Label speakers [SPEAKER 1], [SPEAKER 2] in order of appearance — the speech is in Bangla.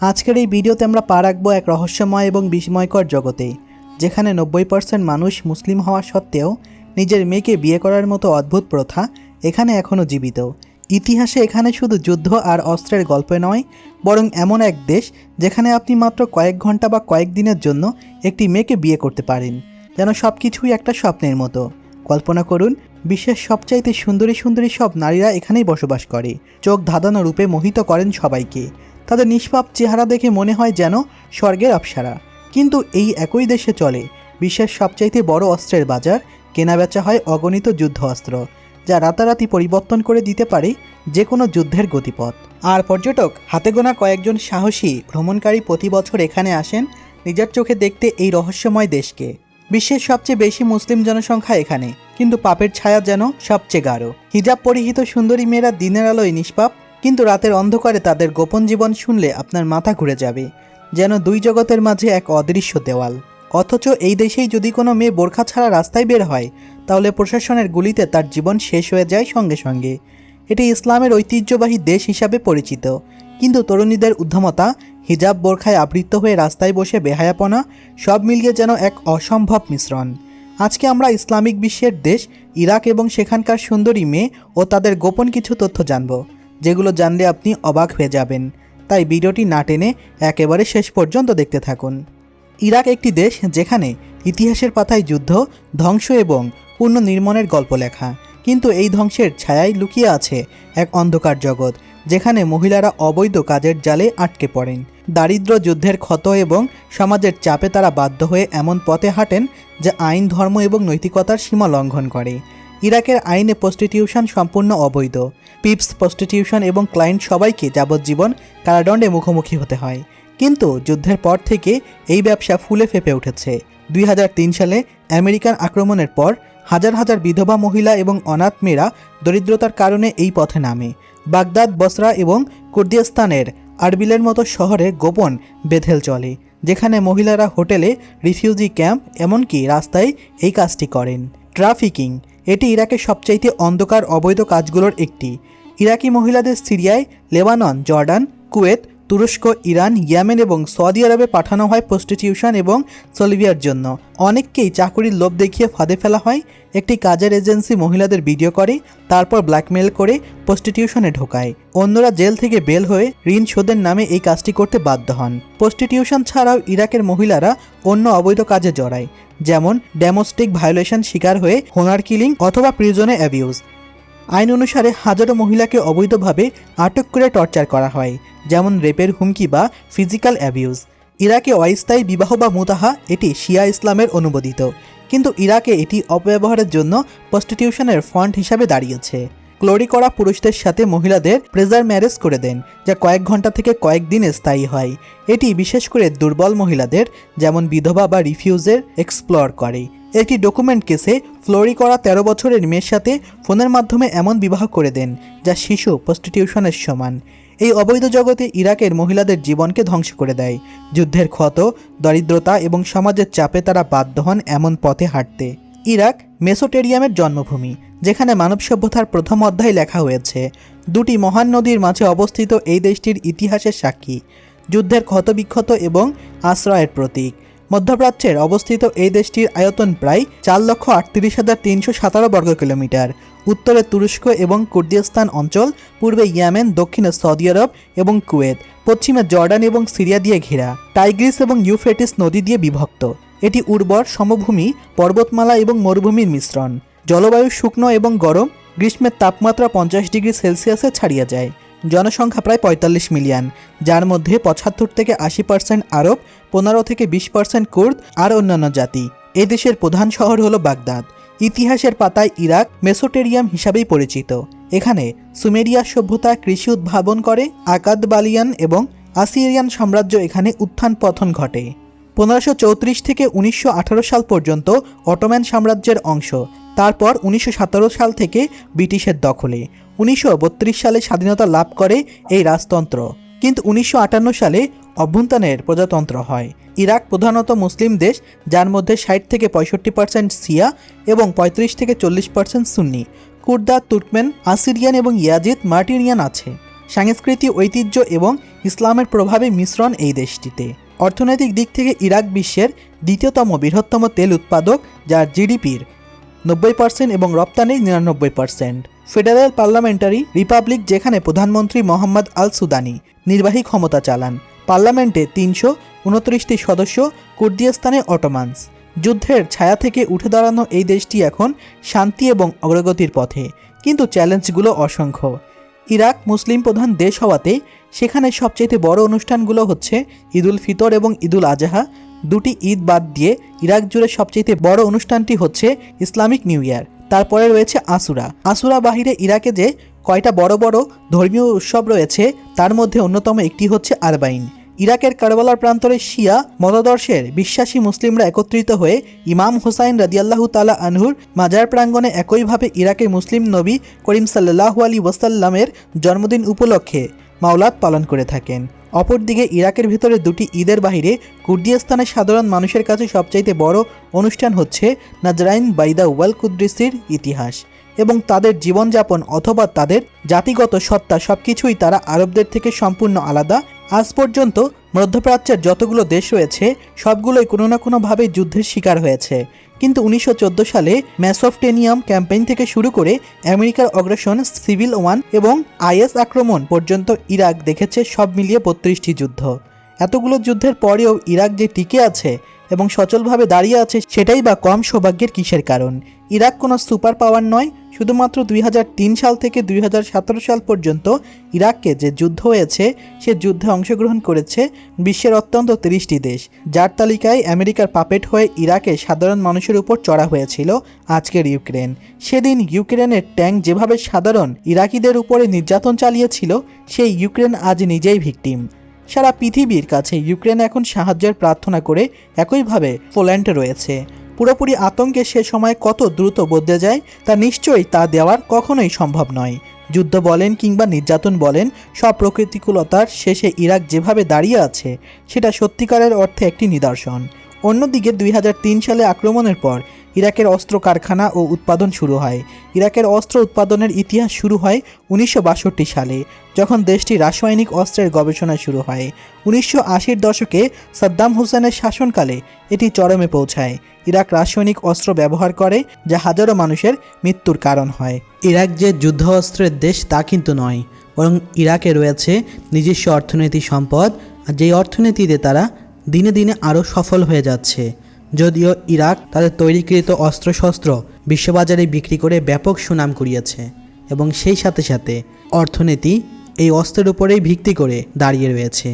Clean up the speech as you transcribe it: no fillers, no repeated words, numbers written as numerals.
[SPEAKER 1] আজকের এই ভিডিওতে আমরা পা রাখবো এক রহস্যময় এবং বিস্ময়কর জগতে, যেখানে 90% মানুষ মুসলিম হওয়া সত্ত্বেও নিজের মেয়েকে বিয়ে করার মতো অদ্ভুত প্রথা এখানে এখনও জীবিত। ইতিহাসে এখানে শুধু যুদ্ধ আর অস্ত্রের গল্প নয়, বরং এমন এক দেশ যেখানে আপনি মাত্র কয়েক ঘন্টা বা কয়েক দিনের জন্য একটি মেয়েকে বিয়ে করতে পারেন, যেন সব কিছুই একটা স্বপ্নের মতো। কল্পনা করুন, বিশ্বের সবচাইতে সুন্দরী সুন্দরী সব নারীরা এখানেই বসবাস করে, চোখ ধাঁধানো রূপে মোহিত করেন সবাইকে। তাদের নিষ্পাপ চেহারা দেখে মনে হয় যেন স্বর্গের অপ্সরা। কিন্তু এই একই দেশে চলে বিশ্বের সবচাইতে বড় অস্ত্রের বাজার, কেনাবেচা হয় অগণিত যুদ্ধ অস্ত্র, যা রাতারাতি পরিবর্তন করে দিতে পারে যে কোনো যুদ্ধের গতিপথ। আর পর্যটক হাতে গোনা কয়েকজন সাহসী ভ্রমণকারী প্রতি বছর এখানে আসেন নিজের চোখে দেখতে এই রহস্যময় দেশকে। বিশ্বের সবচেয়ে বেশি মুসলিম জনসংখ্যা এখানে, কিন্তু পাপের ছায়া যেন সবচেয়ে গাঢ়। হিজাব পরিহিত সুন্দরী মেয়েরা দিনের আলোয় নিষ্পাপ, কিন্তু রাতের অন্ধকারে তাদের গোপন জীবন শুনলে আপনার মাথা ঘুরে যাবে, যেন দুই জগতের মাঝে এক অদৃশ্য দেওয়াল। অথচ এই দেশেই যদি কোনো মেয়ে বোরখা ছাড়া রাস্তায় বের হয়, তাহলে প্রশাসনের গুলিতে তার জীবন শেষ হয়ে যায় সঙ্গে সঙ্গে। এটি ইসলামের ঐতিহ্যবাহী দেশ হিসাবে পরিচিত, কিন্তু তরুণীদের উদ্যমতা, হিজাব বোরখায় আবৃত হয়ে রাস্তায় বসে বেহায়াপনা, সব মিলিয়ে যেন এক অসম্ভব মিশ্রণ। আজকে আমরা ইসলামিক বিশ্বের দেশ ইরাক এবং সেখানকার সুন্দরী মেয়ে ও তাদের গোপন কিছু তথ্য জানব, যেগুলো জানলে আপনি অবাক হয়ে যাবেন। তাই ভিডিওটি না টেনে একেবারে শেষ পর্যন্ত দেখতে থাকুন। ইরাক একটি দেশ যেখানে ইতিহাসের পাতায় যুদ্ধ, ধ্বংস এবং পুনর্নির্মাণের গল্প লেখা, কিন্তু এই ধ্বংসের ছায়ায় লুকিয়ে আছে এক অন্ধকার জগৎ, যেখানে মহিলারা অবৈধ কাজের জালে আটকে পড়েন। দারিদ্র্য, যুদ্ধের ক্ষত এবং সমাজের চাপে তারা বাধ্য হয়ে এমন পথে হাঁটেন যা আইন, ধর্ম এবং নৈতিকতার সীমা লঙ্ঘন করে। ইরাকের আইনে প্রস্টিটিউশন সম্পূর্ণ অবৈধ। পিপস, প্রস্টিটিউশন এবং ক্লায়েন্ট সবাইকে যাবজ্জীবন কারাদণ্ডে মুখোমুখি হতে হয়। কিন্তু যুদ্ধের পর থেকে এই ব্যবসা ফুলে ফেঁপে উঠেছে। 2003 সালে আমেরিকান আক্রমণের পর হাজার হাজার বিধবা মহিলা এবং অনাথ মেয়েরা দরিদ্রতার কারণে এই পথে নামে। বাগদাদ, বসরা এবং কুর্দিস্তানের আরবিলের মতো শহরে গোপন বেথেল চলে, যেখানে মহিলারা হোটেলে, রিফিউজি ক্যাম্প, এমনকি রাস্তায় এই কাজটি করেন। ট্রাফিকিং, এটি ইরাকের সবচাইতে অন্ধকার অবৈধ কাজগুলোর একটি। ইরাকি মহিলাদের সিরিয়ায়, লেবানন, জর্ডান, কুয়েত, তুরস্ক, ইরান, ইয়েমেন এবং সৌদি আরবে পাঠানো হয় প্রস্টিটিউশন এবং সলভিয়ার জন্য। অনেককেই চাকুরির লোভ দেখিয়ে ফাঁদে ফেলা হয়। একটি কাজের এজেন্সি মহিলাদের ভিডিও করে, তারপর ব্ল্যাকমেল করে প্রস্টিটিউশনে ঢোকায়। অন্যরা জেল থেকে বেল হয়ে ঋণ শোধের নামে এই কাজটি করতে বাধ্য হন। প্রস্টিটিউশন ছাড়াও ইরাকের মহিলারা অন্য অবৈধ কাজে জড়ায়, যেমন ডোমেস্টিক ভায়োলেশন শিকার হয়ে হোনার কিলিং অথবা প্রিজনে অ্যাবিউজ। আইন অনুসারে হাজারো মহিলাকে অবৈধভাবে আটক করে টর্চার করা হয়, যেমন রেপের হুমকি বা ফিজিক্যাল অ্যাবিউজ। ইরাকে অস্থায়ী বিবাহ বা মুতাহা এটি শিয়া ইসলামের অনুমোদিত, কিন্তু ইরাকে এটি অপব্যবহারের জন্য প্রস্টিটিউশনের ফন্ট হিসাবে দাঁড়িয়েছে। ক্লোরি করা পুরুষদের সাথে মহিলাদের প্রেজার ম্যারেজ করে দেন, যা কয়েক ঘন্টা থেকে কয়েক দিন স্থায়ী হয়। এটি বিশেষ করে দুর্বল মহিলাদের, যেমন বিধবা বা রিফিউজের, এক্সপ্লোর করে। একটি ডকুমেন্ট কেসে ফ্লোরি করা 13 বছরের মেয়ের সাথে ফোনের মাধ্যমে এমন বিবাহ করে দেন যা শিশু প্রস্টিটিউশনের সমান। এই অবৈধ জগতে ইরাকের মহিলাদের জীবনকে ধ্বংস করে দেয়। যুদ্ধের ক্ষত, দরিদ্রতা এবং সমাজের চাপে তারা বাধ্য হন এমন পথে হাঁটতে। ইরাক মেসোটেরিয়ামের জন্মভূমি, যেখানে মানব সভ্যতার প্রথম অধ্যায় লেখা হয়েছে। দুটি মহান নদীর মাঝে অবস্থিত এই দেশটির ইতিহাসের সাক্ষী, যুদ্ধের ক্ষতবিক্ষত এবং আশ্রয়ের প্রতীক। মধ্যপ্রাচ্যের অবস্থিত এই দেশটির আয়তন প্রায় 4,38,317 বর্গ কিলোমিটার। উত্তরে তুরস্ক এবং কুর্দিস্তান অঞ্চল, পূর্বে ইয়েমেন, দক্ষিণে সৌদি আরব এবং কুয়েত, পশ্চিমে জর্ডান এবং সিরিয়া দিয়ে ঘেরা, টাইগ্রিস এবং ইউফ্রেটিস নদী দিয়ে বিভক্ত। এটি উর্বর সমভূমি, পর্বতমালা এবং মরুভূমির মিশ্রণ। জলবায়ু শুকনো এবং গরম, গ্রীষ্মের তাপমাত্রা 50 ডিগ্রি সেলসিয়াসে ছাড়িয়ে যায়। জনসংখ্যা প্রায় 45 মিলিয়ন, যার মধ্যে 75 থেকে 80% আরব, 15 থেকে 20% কুর্দ আর অন্যান্য জাতি। এ দেশের প্রধান শহর হলো বাগদাদ। ইতিহাসের পাতায় ইরাক মেসোটেরিয়াম হিসাবেই পরিচিত। এখানে সুমেরিয়া সভ্যতা কৃষি উদ্ভাবন করে। আকাদবালিয়ান এবং আসিরিয়ান সাম্রাজ্য এখানে উত্থান পতন ঘটে। 1534 থেকে 1918 সাল পর্যন্ত অটোম্যান সাম্রাজ্যের অংশ, তারপর 1917 সাল থেকে ব্রিটিশের দখলে। 1932 সালে স্বাধীনতা লাভ করে এই রাজতন্ত্র, কিন্তু 1958 সালে অভ্যুত্থানের প্রজাতন্ত্র হয়। ইরাক প্রধানত মুসলিম দেশ, যার মধ্যে 60 থেকে 65% শিয়া এবং 35 থেকে 40% সুন্নি। কুর্দা, তুর্কমেন, আসিরিয়ান এবং ইয়াজিদ, মার্টিনিয়ান আছে। সংস্কৃতি, ঐতিহ্য এবং ইসলামের প্রভাবে মিশ্রণ এই দেশটিতে। অর্থনৈতিক দিক থেকে ইরাক বিশ্বের দ্বিতীয়তম বৃহত্তম তেল উৎপাদক, যার জিডিপির 90% এবং রপ্তানির 99%। ফেডারেল পার্লামেন্টারি রিপাবলিক, যেখানে প্রধানমন্ত্রী মোহাম্মদ আল সুদানি নির্বাহী ক্ষমতা চালান। পার্লামেন্টে 329টি সদস্য, কুর্দিস্তানে অটোমানস। যুদ্ধের ছায়া থেকে উঠে দাঁড়ানো এই দেশটি এখন শান্তি এবং অগ্রগতির পথে, কিন্তু চ্যালেঞ্জগুলো অসংখ্য। ইরাক মুসলিম প্রধান দেশ হওয়াতে সেখানে সবচেয়ে বড় অনুষ্ঠানগুলো হচ্ছে ঈদ উল ফিতর এবং ঈদ উল আজহা। দুটি ঈদ বাদ দিয়ে ইরাক জুড়ে সবচেয়ে বড় অনুষ্ঠানটি হচ্ছে ইসলামিক নিউ ইয়ার। তারপরে রয়েছে আশুরা। আশুরা বাহিরে ইরাকে যে কয়টা বড় বড় ধর্মীয় উৎসব রয়েছে তার মধ্যে অন্যতম একটি হচ্ছে আরবাইন। ইরাকের কারবালার প্রান্তরে শিয়া মতাদর্শের বিশ্বাসী মুসলিমরা একত্রিত হয়ে ইমাম হুসাইন রাদিয়াল্লাহু তাআলা আনহুর মাজার প্রাঙ্গণে একইভাবে ইরাকের মুসলিম নবী করিম সাল্লাল্লাহু আলাইহি ওয়াসাল্লামের জন্মদিন উপলক্ষে মাওলাদ পালন করে থাকেন। অপরদিকে ইরাকের ভিতরে দুটি ঈদের বাহিরে কুর্দিস্তানের সাধারণ মানুষের কাছে সবচাইতে বড় অনুষ্ঠান হচ্ছে নাজরাইন বাইদা ওয়াল কুদ্রিসির ইতিহাস এবং তাদের জীবনযাপন অথবা তাদের জাতিগত সত্তা, সবকিছুই তারা আরবদের থেকে সম্পূর্ণ আলাদা। আজ পর্যন্ত মধ্যপ্রাচ্যের যতগুলো দেশ রয়েছে সবগুলোই কোনো না কোনোভাবে যুদ্ধের শিকার হয়েছে, কিন্তু 1914 সালে মেসোপটেমিয়াম ক্যাম্পেইন থেকে শুরু করে আমেরিকার অগ্রাসন, সিভিল ওয়ার এবং আইএস আক্রমণ পর্যন্ত ইরাক দেখেছে সব মিলিয়ে 32টি যুদ্ধ। এতগুলো যুদ্ধের পরেও ইরাক যে টিকে আছে এবং সচলভাবে দাঁড়িয়ে আছে সেটাই বা কম সৌভাগ্যের কিসের কারণ? ইরাক কোনো সুপার পাওয়ার নয়। শুধুমাত্র 2003 সাল থেকে 2017 সাল পর্যন্ত ইরাককে যে যুদ্ধ হয়েছে সে যুদ্ধে অংশগ্রহণ করেছে বিশ্বের অত্যন্ত 30টি দেশ, যার তালিকায় আমেরিকার পাপেট হয়ে ইরাকে সাধারণ মানুষের উপর চড়া হয়েছিল আজকের ইউক্রেন। সেদিন ইউক্রেনের ট্যাঙ্ক যেভাবে সাধারণ ইরাকিদের উপরে নির্যাতন চালিয়েছিল, সেই ইউক্রেন আজ নিজেই ভিকটিম। সারা পৃথিবীর কাছে ইউক্রেন এখন সাহায্যের প্রার্থনা করে একইভাবে পোল্যান্ডে রয়েছে। পুরোপুরি আতঙ্কে সে সময় কত দ্রুত বদলে যায় তা নিশ্চয়ই তা দেওয়ার কখনোই সম্ভব নয়। যুদ্ধ বলেন কিংবা নির্যাতন বলেন, সব প্রতিকূলতার শেষে ইরাক যেভাবে দাঁড়িয়ে আছে সেটা সত্যিকারের অর্থে একটি নিদর্শন। অন্যদিকে 2003 সালে আক্রমণের পর ইরাকের অস্ত্র কারখানা ও উৎপাদন শুরু হয়। ইরাকের অস্ত্র উৎপাদনের ইতিহাস শুরু হয় 1962 সালে, যখন দেশটি রাসায়নিক অস্ত্রের গবেষণা শুরু হয়। 1980-র দশকে সাদ্দাম হুসেনের শাসনকালে এটি চরমে পৌঁছায়। ইরাক রাসায়নিক অস্ত্র ব্যবহার করে, যা হাজারো মানুষের মৃত্যুর কারণ হয়। ইরাক যে যুদ্ধ অস্ত্রের দেশ তা কিন্তু নয়, বরং ইরাকে রয়েছে নিজস্ব অর্থনৈতিক সম্পদ, যেই অর্থনীতিতে তারা দিনে দিনে আরও সফল হয়ে যাচ্ছে। যদিও ইরাক তাদের তৈরিকৃত অস্ত্রশস্ত্র বিশ্ববাজারে বিক্রি করে ব্যাপক সুনাম কুড়িয়েছে এবং সেই সাথে সাথে অর্থনীতি এই অস্ত্রের উপরেই ভিত্তি করে দাঁড়িয়ে রয়েছে।